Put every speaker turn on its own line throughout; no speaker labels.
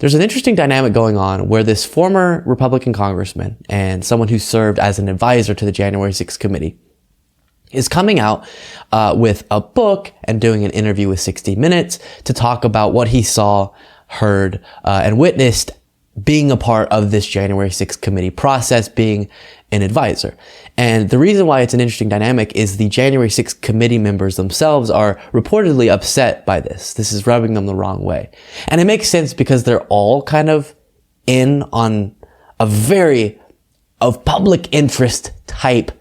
There's an interesting dynamic going on where this former Republican congressman and someone who served as an advisor to the January 6th committee is coming out with a book and doing an interview with 60 Minutes to talk about what he saw, heard, and witnessed being a part of this January 6th committee process, being an advisor. And the reason why it's an interesting dynamic is the January 6th committee members themselves are reportedly upset by this. This is rubbing them the wrong way. And it makes sense because they're all kind of in on a very of public interest type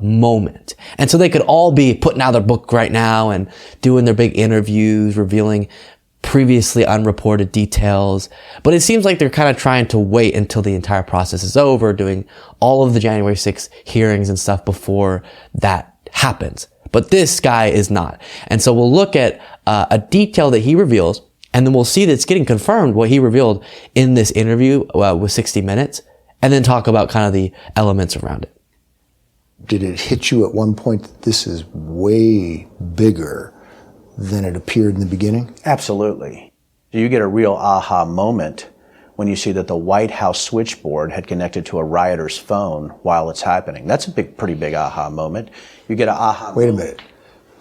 moment. And so they could all be putting out their book right now and doing their big interviews, revealing previously unreported details. But it seems like they're kind of trying to wait until the entire process is over, doing all of the January 6th hearings and stuff before that happens. But this guy is not. And so we'll look at a detail that he reveals, and then we'll see that it's getting confirmed what he revealed in this interview with 60 Minutes, and then talk about kind of the elements around it.
Did it hit you at one point that this is way bigger than it appeared in the beginning?
Absolutely. You get a real aha moment when you see that the White House switchboard had connected to a rioter's phone while it's happening. That's a pretty big aha moment. You get an aha
Wait a
moment.
minute.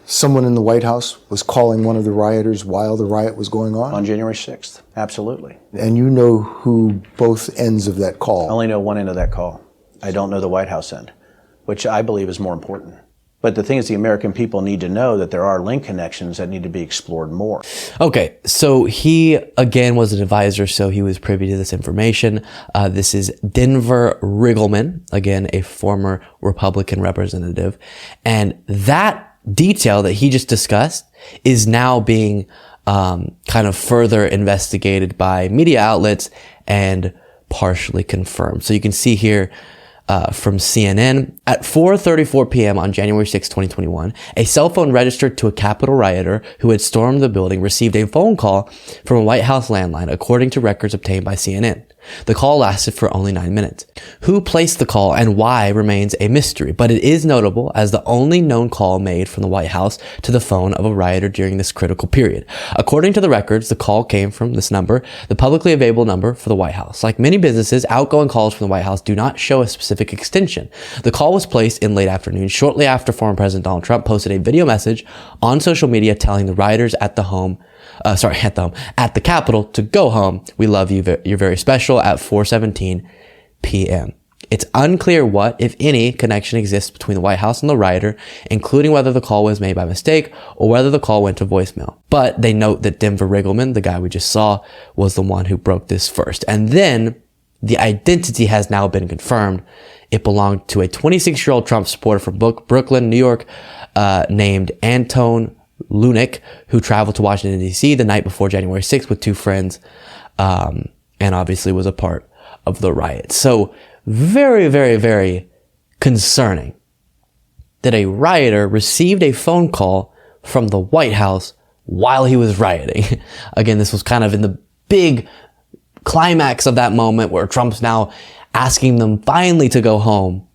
Someone in the White House was calling one of the rioters while the riot was going on?
On January 6th, absolutely.
And you know who both ends of that call?
I only know one end of that call. I don't know the White House end, which I believe is more important. But the thing is, the American people need to know that there are link connections that need to be explored more.
Okay, so he, again, was an advisor, so he was privy to this information. This is Denver Riggleman, again, a former Republican representative. And that detail that he just discussed is now being kind of further investigated by media outlets and partially confirmed. So you can see here, from CNN. At 4:34 p.m. on January 6, 2021, a cell phone registered to a Capitol rioter who had stormed the building received a phone call from a White House landline, according to records obtained by CNN. The call lasted for only 9 minutes. Who placed the call and why remains a mystery, but it is notable as the only known call made from the White House to the phone of a rioter during this critical period. According to the records, the call came from this number, the publicly available number for the White House. Like many businesses, outgoing calls from the White House do not show a specific extension. The call was placed in late afternoon, shortly after former President Donald Trump posted a video message on social media telling the rioters at the Capitol to go home. We love you. You're very special at 4:17 p.m. It's unclear what, if any, connection exists between the White House and the rioter, including whether the call was made by mistake or whether the call went to voicemail. But they note that Denver Riggleman, the guy we just saw, was the one who broke this first. And then the identity has now been confirmed. It belonged to a 26-year-old Trump supporter from Brooklyn, New York, named Anton Lunick, who traveled to Washington, D.C. the night before January 6th with two friends, and obviously was a part of the riot. So very, very, very concerning that a rioter received a phone call from the White House while he was rioting. Again, this was kind of in the big climax of that moment where Trump's now asking them finally to go home.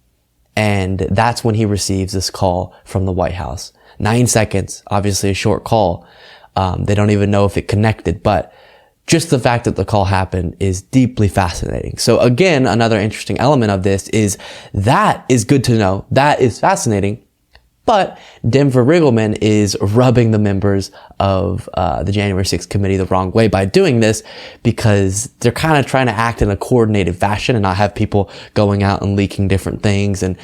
And that's when he receives this call from the White House. 9 seconds, obviously a short call. They don't even know if it connected, but just the fact that the call happened is deeply fascinating. So again, another interesting element of this is that is good to know. That is fascinating. But Denver Riggleman is rubbing the members of the January 6th committee the wrong way by doing this, because they're kind of trying to act in a coordinated fashion and not have people going out and leaking different things and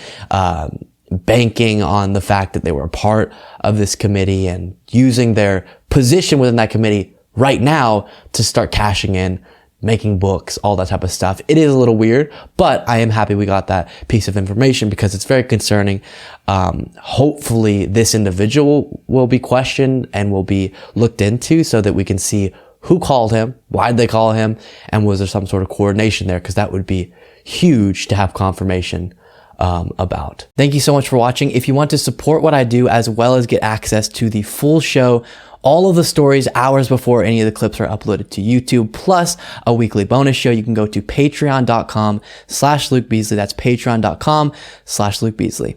banking on the fact that they were a part of this committee and using their position within that committee right now to start cashing in, making books, all that type of stuff. It is a little weird, but I am happy we got that piece of information because it's very concerning. Hopefully this individual will be questioned and will be looked into so that we can see who called him, why did they call him, and was there some sort of coordination there, because that would be huge to have confirmation about. Thank you so much for watching. If you want to support what I do as well as get access to the full show, all of the stories hours before any of the clips are uploaded to YouTube, plus a weekly bonus show, you can go to patreon.com/Luke Beasley. That's patreon.com/Luke Beasley.